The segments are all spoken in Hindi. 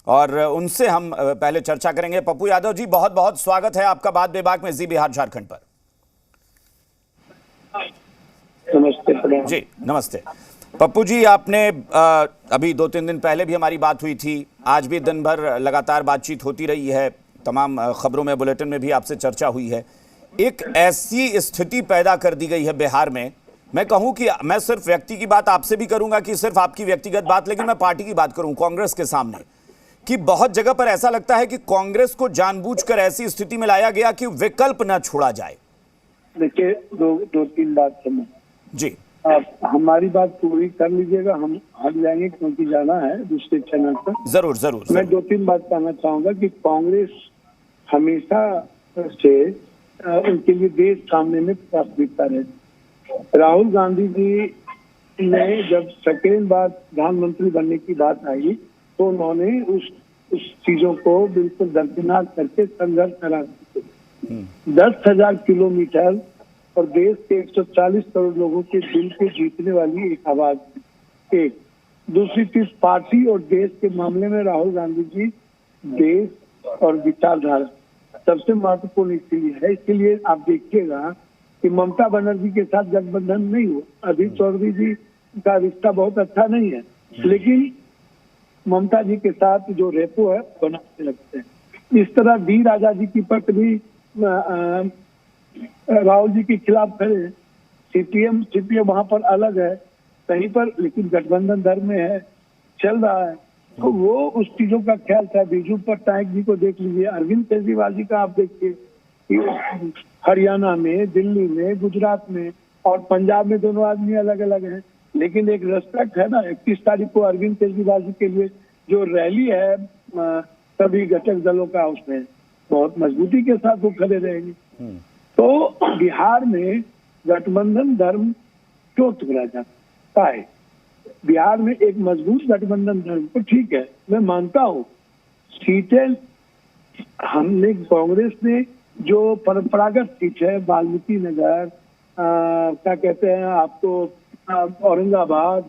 और उनसे हम पहले चर्चा करेंगे। पप्पू यादव जी, बहुत बहुत स्वागत है आपका बात बेबाक में जी बिहार झारखंड पर। नमस्ते जी नमस्ते। पप्पू जी, आपने अभी 2-3 दिन पहले भी हमारी बात हुई थी, आज भी दिन भर लगातार बातचीत होती रही है, तमाम खबरों में, बुलेटिन में भी आपसे चर्चा हुई है। एक ऐसी स्थिति पैदा कर दी गई है बिहार में, मैं कहूं कि मैं सिर्फ व्यक्ति की बात आपसे भी करूंगा कि सिर्फ आपकी व्यक्तिगत बात, लेकिन मैं पार्टी की बात करूं कांग्रेस के सामने, कि बहुत जगह पर ऐसा लगता है कि कांग्रेस को जानबूझकर ऐसी स्थिति में लाया गया कि विकल्प न छोड़ा जाए। देखिए, दो तीन बात समझ जी, आप हमारी बात पूरी कर लीजिएगा, हम हट जाएंगे क्योंकि जाना है दूसरे चैनल पर। जरूर जरूर। मैं 2-3 बात कहना चाहूंगा कि कांग्रेस हमेशा से उनके लिए देश सामने में प्राथमिकता रहती। राहुल गांधी जी ने जब सेकेंड बार प्रधानमंत्री बनने की बात आई तो उन्होंने उस चीजों को बिल्कुल दरकिनार करके संघर्ष करा 10,000 किलोमीटर और देश के 140 करोड़ लोगों के दिल के जीतने वाली एक आवाज। एक दूसरी चीज, पार्टी और देश के मामले में राहुल गांधी जी देश और विचारधारा सबसे महत्वपूर्ण इसलिए है। इसलिए आप देखिएगा कि ममता बनर्जी के साथ गठबंधन नहीं हुआ। अधीर चौधरी जी का रिश्ता बहुत अच्छा नहीं है, लेकिन ममता जी के साथ जो रेपो है बनाते लगते हैं। इस तरह डी राजा जी की पक्ष भी राहुल जी के खिलाफ खड़े। सीपीएम वहां पर अलग है कहीं पर, लेकिन गठबंधन धर्म में है, चल रहा है। तो वो उस चीजों का ख्याल था। बीजू पटनायक जी को देख लीजिए, अरविंद केजरीवाल जी का आप देखिए कि हरियाणा में, दिल्ली में, गुजरात में और पंजाब में दोनों आदमी अलग अलग हैं, लेकिन एक रेस्पेक्ट है ना। 31 तारीख को अरविंद केजरीवाल जी के लिए जो रैली है सभी घटक दलों का, उसमें बहुत मजबूती के साथ वो खड़े रहेंगे। तो बिहार में गठबंधन धर्म क्यों टुकड़ा जाता है? बिहार में एक मजबूत गठबंधन धर्म तो ठीक है, मैं मानता हूँ। सीटें हमने कांग्रेस ने जो परंपरागत सीट है, वाल्मीकि नगर, क्या कहते हैं आपको, औरंगाबाद,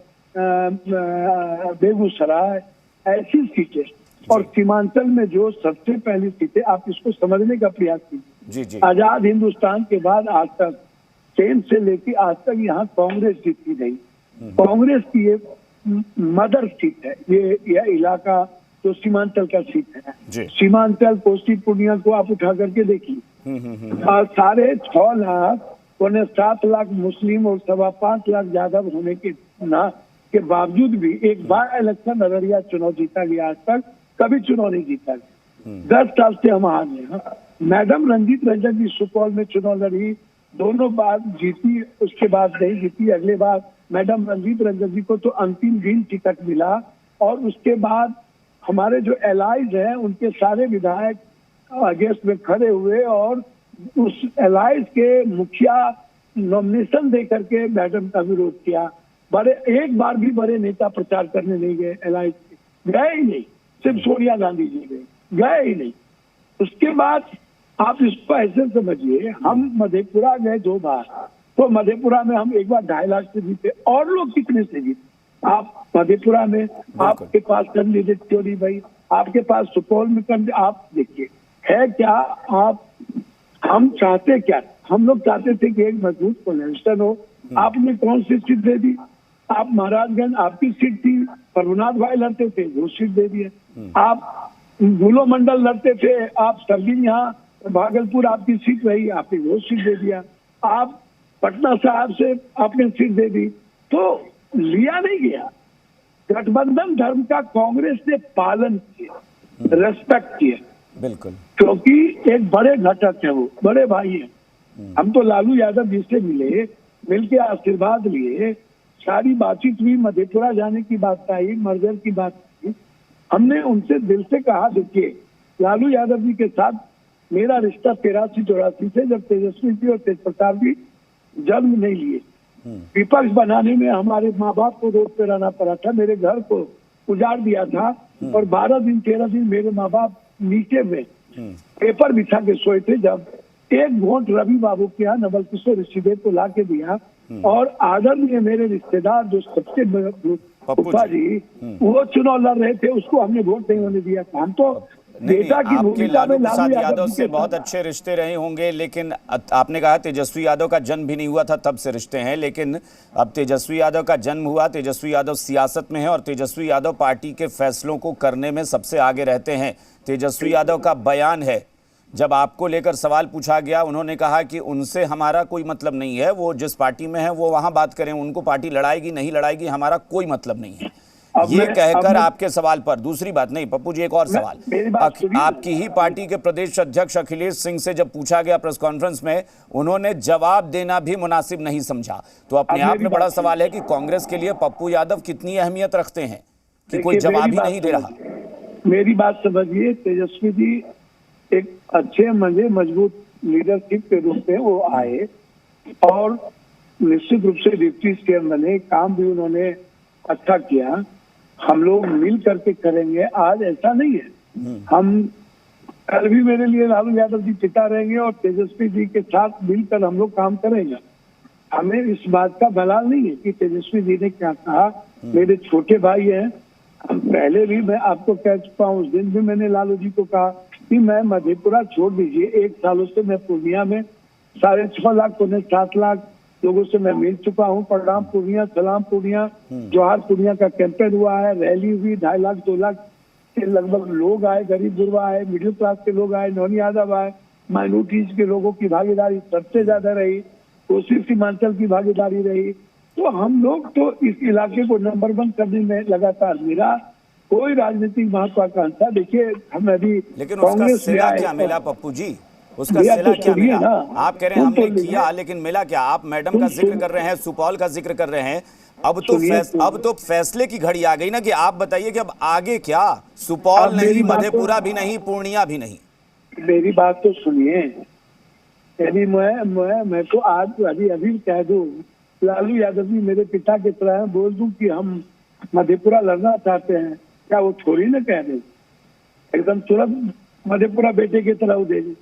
बेगूसराय, ऐसी सीटें, और सीमांचल में जो सबसे पहली सीटें, आप इसको समझने का प्रयास कीजिए। आजाद हिंदुस्तान के बाद आज तक, चेन से लेके आज तक यहाँ कांग्रेस जीती नहीं। कांग्रेस की ये मदर सीट है, ये इलाका जो सीमांचल का सीट है। सीमांचल कोसी पूर्णिया को आप उठा करके देखिए, 6.5 लाख 7 लाख मुस्लिम और 5.25 लाख यादव होने के बावजूद भी एक बार इलेक्शन अररिया चुनाव जीता गया। आज तक कभी चुनाव नहीं जीता गया। 10 साल से हम हार हैं। मैडम रंजीत रंजन जी सुपौल में चुनाव लड़ी, दोनों बार जीती, उसके बाद नहीं जीती। अगले बार मैडम रंजीत रंजन जी को तो अंतिम दिन टिकट मिला, और उसके बाद हमारे जो एलाइज हैं उनके सारे विधायक अगेंस्ट में खड़े हुए, और उस एलाइज के मुखिया नॉमिनेशन दे करके मैडम का विरोध किया। एक बार भी बड़े नेता प्रचार करने नहीं गए, एलाइज गए ही नहीं, सिर्फ सोनिया गांधी जी गए ही नहीं। उसके बाद आप इसको ऐसे समझिए, हम मधेपुरा गए 2 बार, तो मधेपुरा में हम एक बार 2.5 लाख से जीते, और लोग कितने से जीते? आप मधेपुरा में आपके पास कैंडिडेट चोरी भाई, आपके पास सुपौल में आप देखिए है क्या। आप हम चाहते क्या? हम लोग चाहते थे कि एक मजबूत कोलिशन हो। आपने कौन सी सीट दे दी? आप महाराजगंज, आपकी सीट थी, प्रभुनाथ भाई लड़ते थे, वो सीट दे दिए। आप गुलो मंडल लड़ते थे, आप सरगिन, यहाँ भागलपुर आपकी सीट रही, आपने वो सीट दे दिया। आप पटना साहब से आपने सीट दे दी, तो लिया नहीं गया। गठबंधन धर्म का कांग्रेस ने पालन किया, रेस्पेक्ट किया, बिल्कुल, क्योंकि एक बड़े घटक है, वो बड़े भाई हैं। हम तो लालू यादव जी से मिलके आशीर्वाद लिए, सारी बातचीत हुई, मधेपुरा जाने की बात आई, मर्जर की बात आई। हमने उनसे दिल से कहा, देखिए लालू यादव जी के साथ मेरा रिश्ता 83-84 से, जब तेजस्वी जी और तेज प्रताप जी जन्म नहीं लिए, विपक्ष बनाने में हमारे माँ बाप को रोड पे रहना पड़ा था, मेरे घर को उजाड़ दिया था, और 12 दिन 13 दिन मेरे माँ बाप नीचे में पेपर बिछा के सोए थे। जब एक वोट रवि बाबू के यहाँ नवल किशोर ऋषिदेव को ला के दिया, और आदरणीय मेरे रिश्तेदार जो सबसे पप्पा जी वो चुनाव लड़ रहे थे, उसको हमने वोट नहीं होने दिया। हम तो बेटा की आपके भूमिका में लालू प्रसाद यादव से के बहुत अच्छे रिश्ते रहे होंगे, लेकिन आपने कहा तेजस्वी यादव का जन्म भी नहीं हुआ था तब से रिश्ते हैं, लेकिन अब तेजस्वी यादव का जन्म हुआ, तेजस्वी यादव सियासत में है और तेजस्वी यादव पार्टी के फैसलों को करने में सबसे आगे रहते हैं। तेजस्वी यादव का बयान है, जब आपको लेकर सवाल पूछा गया उन्होंने कहा कि उनसे हमारा कोई मतलब नहीं है, वो जिस पार्टी में है वो वहां बात करें, उनको पार्टी लड़ाएगी नहीं लड़ाएगी हमारा कोई मतलब नहीं है। ये कहकर आपके सवाल पर दूसरी बात नहीं पप्पू जी, एक और सवाल, आपकी ही पार्टी के प्रदेश अध्यक्ष अखिलेश सिंह से जब पूछा गया प्रेस कॉन्फ्रेंस में, उन्होंने जवाब देना भी मुनासिब नहीं समझा। तो अपने आप में बड़ा सवाल है कि कांग्रेस के लिए पप्पू यादव कितनी अहमियत रखते हैं कि कोई जवाब ही नहीं दे रहा। मेरी बात समझिए, तेजस्वी जी एक अच्छे मजबूत लीडरशिप के रूप में वो आए और निश्चित रूप से डिप्टी सीएम बने, काम भी उन्होंने अच्छा किया। हम लोग मिल करके करेंगे, आज ऐसा नहीं है। हम कल भी मेरे लिए लालू यादव जी पिता रहेंगे और तेजस्वी जी के साथ मिलकर हम लोग काम करेंगे। हमें इस बात का मलाल नहीं है कि तेजस्वी जी ने क्या कहा, मेरे छोटे भाई हैं। हम पहले भी मैं आपको कह चुका हूँ, उस दिन भी मैंने लालू जी को कहा कि मैं मधेपुरा छोड़ दीजिए, 1 सालों से मैं पूर्णिया में 6.5 लाख पौने 7 लाख लोगों से मैं मिल चुका हूँ। प्रणाम पूर्णिया, सलाम पूर्णिया, जोहार पूर्णिया का कैंपेन हुआ है, रैली हुई, 2.5 लाख 2 लाख के लगभग लोग आए, गरीब गुरबा आए, मिडिल क्लास के लोग आए, नौनी यादव आए, माइनॉरिटीज के लोगों की भागीदारी सबसे ज्यादा रही, कोसी सीमांचल की भागीदारी रही। तो हम लोग तो इस इलाके को नंबर 1 करने में लगातार, मेरा कोई राजनीतिक महत्वाकांक्षा, देखिए हम अभी लेकिन उसका सिला क्या मिला पप्पू जी, उसका सिला क्या मिला? आप कह रहे हैं हमने किया, लेकिन मिला क्या? आप मैडम का जिक्र कर रहे हैं, सुपौल का जिक्र कर रहे हैं, अब तो फैसले की घड़ी आ गई ना कि आप बताइए कि अब आगे क्या? सुपौल नहीं, मधेपुरा भी नहीं, पूर्णिया भी नहीं। मेरी बात तो सुनिए, यदि मैं तो आज अभी कह दूं, लालू यादव जी मेरे पिता की तरह बोल दूं कि हम मधेपुरा लड़ना चाहते हैं, क्या वो थोड़ी ना कह दे, एकदम तुरंत मधेपुरा बेटे की तरह दे दे।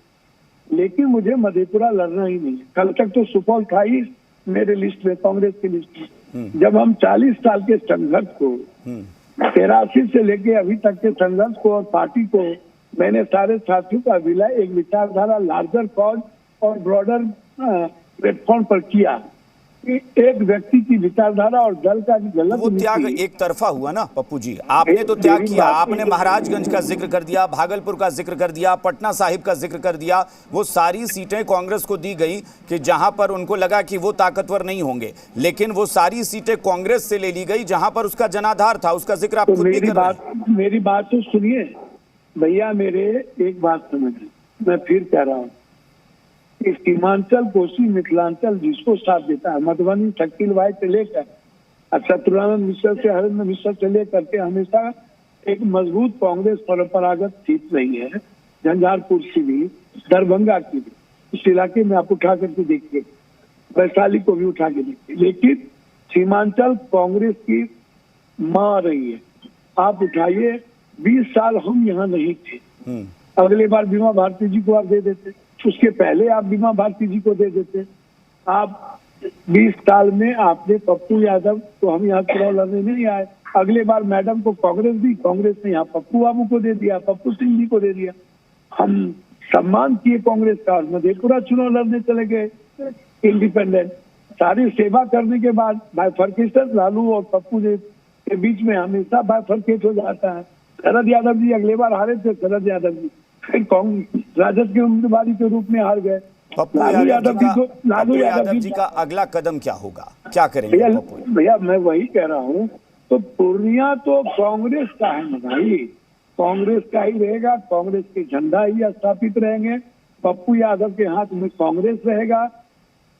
लेकिन मुझे मधेपुरा लड़ना ही नहीं है। कल तक तो सुपौल था ही मेरे लिस्ट में, कांग्रेस की लिस्ट में। जब हम 40 साल के संघर्ष को, 83 से लेके अभी तक के संघर्ष को और पार्टी को मैंने सारे साथियों का विलय एक विचारधारा, लार्जर कॉज और ब्रॉडर प्लेटफॉर्म पर किया। एक व्यक्ति की विचारधारा और दल का गलत, वो त्याग एक तरफा हुआ ना पप्पू जी, आपने तो त्याग किया, आपने महाराजगंज का जिक्र कर दिया, भागलपुर का जिक्र कर दिया, पटना साहिब का जिक्र कर दिया। वो सारी सीटें कांग्रेस को दी गई कि जहां पर उनको लगा कि वो ताकतवर नहीं होंगे, लेकिन वो सारी सीटें कांग्रेस से ले ली गई जहां पर उसका जनाधार था। उसका जिक्र आप खुद भी कर रहे हैं। मेरी बात तो सुनिए भैया, मेरे एक बात समझिए, मैं फिर कह रहा हूँ, सीमांचल, कोसी, मिथिलांचल जिसको साथ देता है, मधुबनी शकील भाई से लेकर शत्रुघ्न मिश्र से, हरेंद्र मिश्र से लेकर के हमेशा एक मजबूत कांग्रेस परंपरागत सीट रही है। झंझारपुर की भी, दरभंगा की भी, इस इलाके में आप उठा करके देखिए, वैशाली को भी उठा के देखिए। लेकिन सीमांचल कांग्रेस की मां रही है। आप उठाइए, 20 साल हम यहाँ नहीं थे, अगले बार बीमा भारती जी को आप दे देते, उसके पहले आप बीमा भारती जी को दे देते। आप 20 साल में आपने पप्पू यादव को, हम यहाँ चुनाव लड़ने नहीं आए, अगले बार मैडम को कांग्रेस दी, कांग्रेस ने यहाँ पप्पू बाबू को दे दिया, पप्पू सिंह जी को दे दिया। हम सम्मान किए कांग्रेस का, मधेपुरा चुनाव लड़ने चले गए इंडिपेंडेंट। सारी सेवा करने के बाद बाइफर्केशन लालू और पप्पू के बीच में हमेशा बाइफर्केट हो जाता है। शरद यादव जी अगले बार हारे थे, शरद यादव जी कांग्रेस राजद के उम्मीदवार के रूप में हार गए। लालू यादव जी का अगला कदम क्या होगा, क्या करेंगे? भैया मैं वही कह रहा हूँ, तो पूर्णिया तो कांग्रेस का है ना भाई, कांग्रेस का ही रहेगा, कांग्रेस के झंडा ही स्थापित रहेंगे, पप्पू यादव के हाथ में कांग्रेस रहेगा,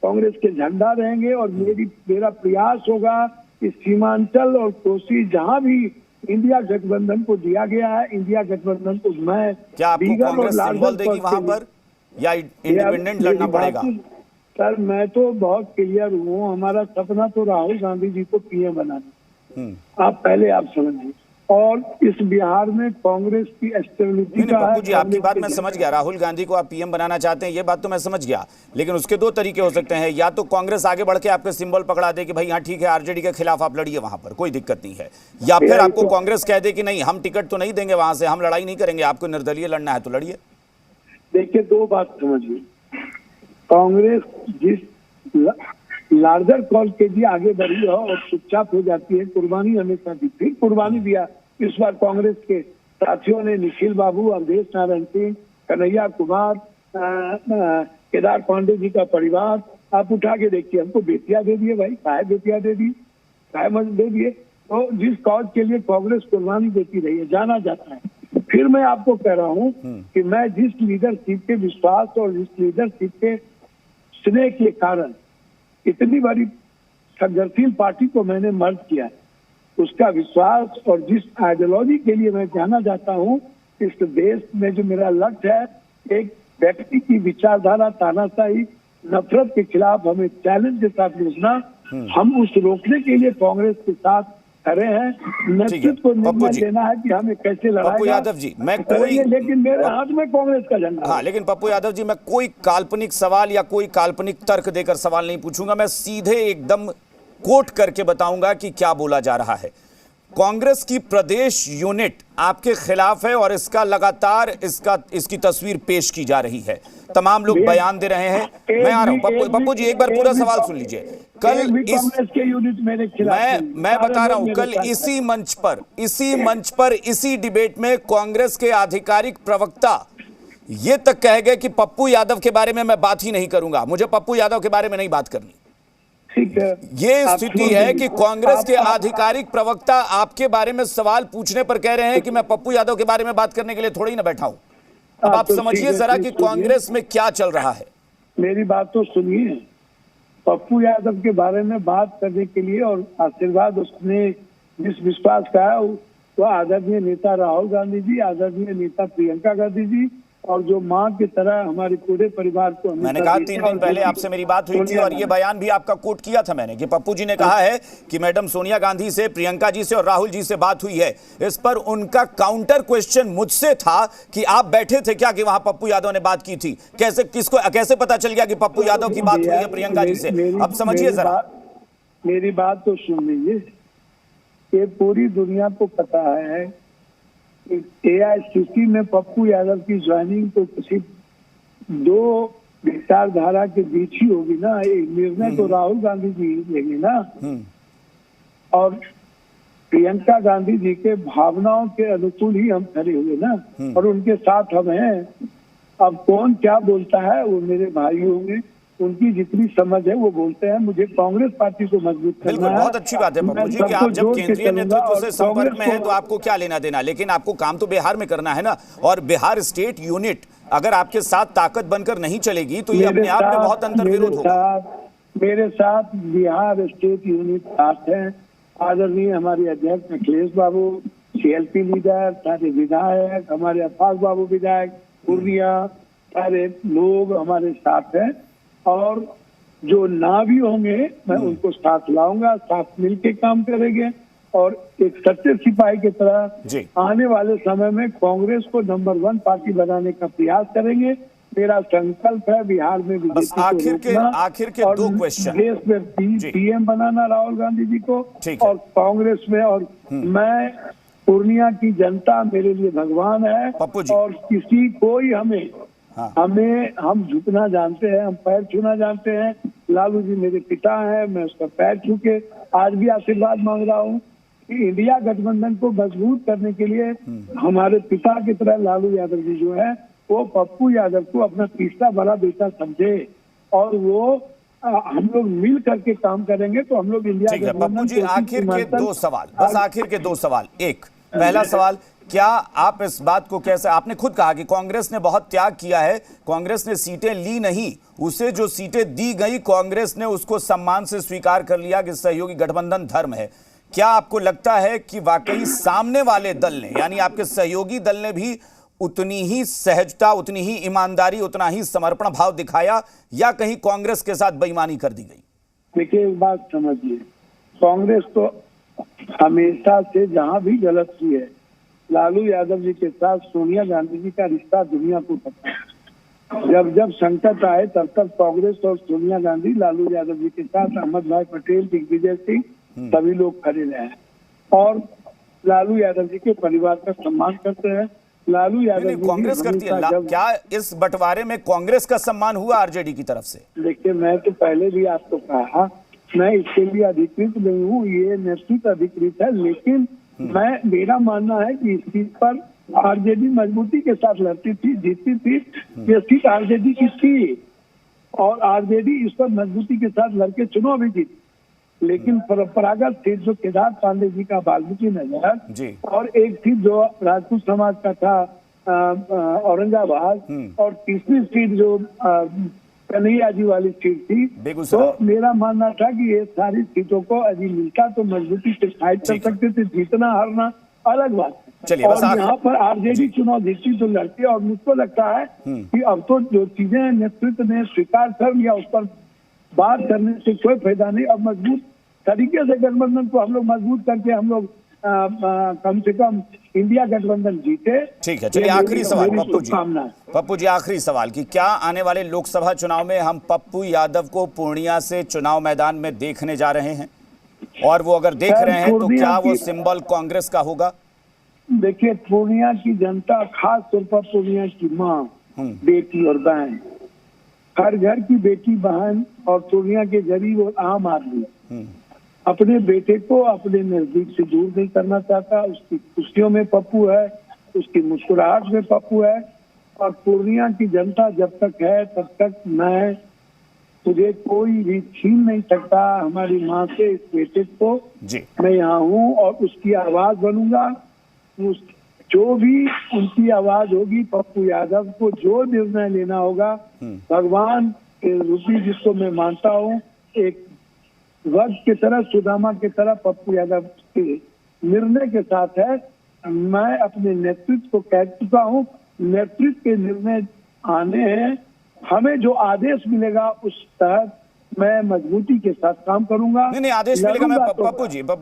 कांग्रेस के झंडा रहेंगे। और मेरा प्रयास होगा कि सीमांचल और कोसी जहाँ भी इंडिया गठबंधन को दिया गया है, इंडिया गठबंधन को मैं, क्या आपको कांग्रेस सिंबल देगी वहां पर या इंडिपेंडेंट लड़ना पड़ेगा? सर मैं तो बहुत क्लियर हूँ, हमारा सपना तो राहुल गांधी जी को पीएम बनाना। आप पहले आप समझिए, और इस बिहार में कांग्रेस की स्टेबिलिटी का पप्पू जी, आपकी बात मैं समझ गया। राहुल गांधी को आप पीएम बनाना चाहते हैं, ये बात तो मैं समझ गया, लेकिन उसके दो तरीके हो सकते हैं। या तो कांग्रेस आगे बढ़ के आपके सिंबल पकड़ा दे कि भाई हाँ ठीक है, आरजेडी के खिलाफ आप लड़िए, वहां पर कोई दिक्कत नहीं है। या फिर आपको कांग्रेस कह दे कि नहीं, हम टिकट तो नहीं देंगे, वहां से हम लड़ाई नहीं करेंगे, आपको निर्दलीय लड़ना है तो लड़िए। देखिए, दो बात समझिए। कांग्रेस जिस लार्जर कॉल के लिए आगे बढ़ी है और चुपचाप हो जाती है, कुर्बानी हमेशा दी, फिर कुर्बानी दिया इस बार कांग्रेस के साथियों ने। निखिल बाबू, अवधेश नारायण सिंह, कन्हैया कुमार, केदार पांडे जी का परिवार, आप उठा के देखिए। हमको बेटियां दे दिए भाई, काहे बेटियां दे दी, काहे मत दे दिए। तो जिस कॉज के लिए कांग्रेस कुर्बानी देती रही है, जाना जाता है। फिर मैं आपको कह रहा हूँ कि मैं जिस लीडरशिप के विश्वास और जिस लीडरशिप के स्नेह के कारण इतनी बड़ी संघर्षशील पार्टी को मैंने मर्ज किया है, उसका विश्वास और जिस आइडियोलॉजी के लिए मैं जाना चाहता हूँ, इस देश में जो मेरा लक्ष्य है, एक व्यक्ति की विचारधारा, तानाशाही, नफरत के खिलाफ हमें चैलेंज के साथ लड़ना, हम उस रोकने के लिए कांग्रेस के साथ खड़े हैं। नेतृत्व को निर्णय लेना है कि हमें कैसे लड़ाएगा। पप्पू यादव जी, मैं कोई, लेकिन मेरे हाथ में कांग्रेस का झंडा। हाँ, लेकिन पप्पू यादव जी, मैं कोई काल्पनिक सवाल या कोई काल्पनिक तर्क देकर सवाल नहीं पूछूंगा, मैं सीधे एकदम कोट करके बताऊंगा कि क्या बोला जा रहा है। कांग्रेस की प्रदेश यूनिट आपके खिलाफ है और इसका लगातार इसकी तस्वीर पेश की जा रही है। तमाम लोग बयान दे रहे हैं। मैं आ रहा हूं पप्पू जी, एक बार पूरा सवाल सुन लीजिए। कल कांग्रेस के यूनिट मेरे खिलाफ, मैं बता रहा हूं, कल इसी मंच पर इसी डिबेट में कांग्रेस के आधिकारिक प्रवक्ता ये तक कह गए कि पप्पू यादव के बारे में मैं बात ही नहीं करूंगा, मुझे पप्पू यादव के बारे में नहीं बात करनी। ये स्थिति है कि कांग्रेस के आधिकारिक प्रवक्ता आपके बारे में सवाल पूछने पर कह रहे हैं कि मैं पप्पू यादव के बारे में बात करने के लिए थोड़ी ना बैठा हूं। अब आप समझिए जरा कि कांग्रेस में क्या चल रहा है। मेरी बात तो सुनिए। पप्पू यादव के बारे में बात करने के लिए और आशीर्वाद उसने जिस विश्वास का है, वह आदरणीय नेता राहुल गांधी जी, आदरणीय नेता प्रियंका गांधी जी, और जो मां की तरह हमारे पूरे परिवार को। मैंने कहा 3 दिन पहले आपसे मेरी बात हुई थी और ये बयान भी आपका कोट किया था मैंने कि पप्पू जी ने कहा है कि मैडम सोनिया गांधी से, प्रियंका जी से और राहुल जी से बात हुई है। इस पर उनका काउंटर क्वेश्चन मुझसे था कि आप बैठे थे क्या कि वहां पप्पू यादव ने बात की थी? कैसे पता चल गया कि पप्पू यादव की बात हुई है प्रियंका जी से? अब समझिए जरा, मेरी बात तो सुन लीजिए। ये पूरी दुनिया को पता है AICC में पप्पू यादव की ज्वाइनिंग तो किसी दो विचारधारा के बीच ही होगी ना। एक निर्णय तो राहुल गांधी जी लेंगे ना, और प्रियंका गांधी जी के भावनाओं के अनुकूल ही हम खड़े हुए ना, और उनके साथ हम हैं। अब कौन क्या बोलता है वो मेरे भाई होंगे, उनकी जितनी समझ है वो बोलते हैं। मुझे कांग्रेस पार्टी को मजबूत करना है। बहुत अच्छी बात है पप्पू जी कि आप जब केंद्रीय नेतृत्व से संपर्क में हैं तो आपको क्या लेना देना, लेकिन आपको काम तो बिहार में करना है ना। और बिहार स्टेट यूनिट अगर आपके साथ ताकत बनकर नहीं चलेगी तो ये अपने आप में बहुत अंतर्विरोध होगा। मेरे साथ बिहार स्टेट यूनिट साथ है। आदरणीय हमारे अध्यक्ष अखिलेश बाबू, CLP लीडर, सारे विधायक, हमारे अफाक बाबू विधायक, पूर्णिया, सारे लोग हमारे साथ हैं। और जो ना भी होंगे मैं उनको साथ लाऊंगा, साथ मिलके काम करेंगे और एक सच्चे सिपाही की तरह आने वाले समय में कांग्रेस को नंबर 1 पार्टी बनाने का प्रयास करेंगे। मेरा संकल्प है बिहार में बस आखिर के 2 क्वेश्चन। देश में PM बनाना राहुल गांधी जी को, और कांग्रेस में, और मैं पूर्णिया की जनता मेरे लिए भगवान है और किसी कोई हम झुकना जानते हैं, हम पैर छूना जानते हैं। लालू जी मेरे पिता हैं, मैं उसका पैर छू के आज भी आशीर्वाद मांग रहा हूँ कि इंडिया गठबंधन को मजबूत करने के लिए हमारे पिता की तरह लालू यादव जी जो है वो पप्पू यादव को अपना तीसरा बड़ा बेटा समझे, और वो हम लोग मिल करके काम करेंगे तो हम लोग इंडिया गठबंधन। पप्पू जी, आखिर के 2 सवाल, बस आखिर के 2 सवाल। एक, पहला सवाल, क्या आप इस बात को कैसे, आपने खुद कहा कि कांग्रेस ने बहुत त्याग किया है, कांग्रेस ने सीटें ली नहीं, उसे जो सीटें दी गई कांग्रेस ने उसको सम्मान से स्वीकार कर लिया कि सहयोगी गठबंधन धर्म है। क्या आपको लगता है कि वाकई सामने वाले दल ने, यानी आपके सहयोगी दल ने भी उतनी ही सहजता, उतनी ही ईमानदारी, उतना ही समर्पण भाव दिखाया, या कहीं कांग्रेस के साथ बेईमानी कर दी गई? देखिए, एक बात समझिए, कांग्रेस तो हमेशा से जहां भी गलत हुई है, लालू यादव जी के साथ सोनिया गांधी जी का रिश्ता दुनिया को पता है। जब जब संकट आए तब तक कांग्रेस और सोनिया गांधी लालू यादव जी के साथ अहमद भाई पटेल, दिग्विजय सिंह सभी लोग खड़े रहे हैं और लालू यादव जी के परिवार का सम्मान करते हैं। लालू यादव जी कांग्रेस करती है। क्या इस बंटवारे में कांग्रेस का सम्मान हुआ आरजेडी की तरफ से? देखिए, मैं तो पहले भी आपको कहा, मैं इसके लिए अधिकृत नहीं हूँ, ये नेतृत्व अधिकृत है, लेकिन मेरा मानना है कि इस सीट पर आरजेडी मजबूती के साथ लड़ती थी, जीतती थी। ये सीट आरजेडी की थी और आरजेडी इस पर मजबूती के साथ लड़के चुनाव भी जीती। लेकिन परंपरागत सीट जो केदार पांडे जी का वाल्मीकि नगर और एक सीट जो राजपूत समाज का था औरंगाबाद और तीसरी सीट जो कन्हैया जी वाली सीट थी, तो मेरा मानना था कि ये सारी सीटों को अभी मिलता तो मजबूती से फाइट कर सकते थे। जीतना हारना अलग बात है। और यहाँ पर आरजेडी चुनाव जीती तो लड़ती है और मुझको लगता है कि अब तो जो चीजें नेतृत्व ने स्वीकार कर लिया उस पर बात करने से कोई फायदा नहीं। अब मजबूत तरीके से गठबंधन को हम लोग मजबूत करके हम लोग कम से कम इंडिया गठबंधन जीते। ठीक है, चलिए आखिरी सवाल पप्पू जी आखिरी सवाल कि क्या आने वाले लोकसभा चुनाव में हम पप्पू यादव को पूर्णिया से चुनाव मैदान में देखने जा रहे हैं? और वो अगर देख रहे हैं तो क्या वो सिंबल कांग्रेस का होगा? देखिए, पूर्णिया की जनता, खास तौर पर पूर्णिया की माँ, बेटी और बहन, हर घर की बेटी बहन और पूर्णिया के गरीब और आम आदमी अपने बेटे को अपने नजदीक से दूर नहीं करना चाहता। उसकी खुशियों में पप्पू है, उसकी मुस्कुराहट में पप्पू है और पूर्णिया की जनता जब तक है तब तक मैं तुझे कोई भी छीन नहीं सकता। हमारी माँ से इस बेटे को मैं यहाँ हूँ और उसकी आवाज बनूंगा। जो भी उनकी आवाज होगी, पप्पू यादव को जो निर्णय लेना होगा, भगवान के रूपी जिसको मैं मानता हूँ, एक वक्त की तरह, सुदामा की तरह पप्पू यादव के निर्णय के साथ है। मैं अपने नेतृत्व को कह चुका हूँ, नेतृत्व के निर्णय आने हैं, हमें जो आदेश मिलेगा उस तहत मैं मजबूती के साथ काम करूंगा। नहीं आदेश मिलेगा। मैं पप्पू जी मैं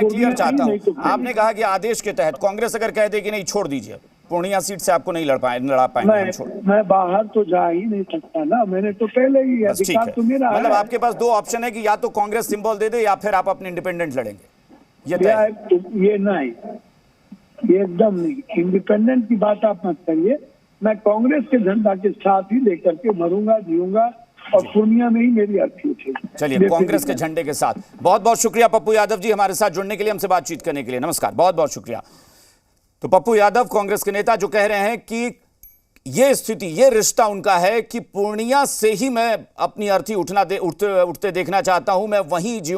क्लियर चाहता हूँ। आपने कहा कि आदेश के तहत कांग्रेस अगर कह दे कि नहीं छोड़ दीजिए, पूर्णिया सीट से आपको नहीं लड़ा पाएंगे, मैं बाहर तो जा ही नहीं सकता ना, मैंने तो पहले ही अधिकार तो मेरा है। मतलब आपके पास दो ऑप्शन है कि या तो कांग्रेस सिंबल दे दे या फिर आप अपने इंडिपेंडेंट लड़ेंगे। ये नहीं, ये एकदम नहीं, इंडिपेंडेंट की बात आप मत करिए। मैं कांग्रेस के झंडा के साथ ही लेकर के मरूंगा, जीऊंगा और पूर्णिया में ही मेरी अर्थी थी। चलिए, कांग्रेस के झंडे के साथ बहुत बहुत शुक्रिया पप्पू यादव जी हमारे साथ जुड़ने के लिए, हमसे बातचीत करने के लिए। नमस्कार, बहुत बहुत शुक्रिया। तो पप्पू यादव कांग्रेस के नेता जो कह रहे हैं कि ये स्थिति, ये रिश्ता उनका है कि पूर्णिया से ही मैं अपनी अर्थी उठते देखना चाहता हूं, मैं वहीं जीऊं।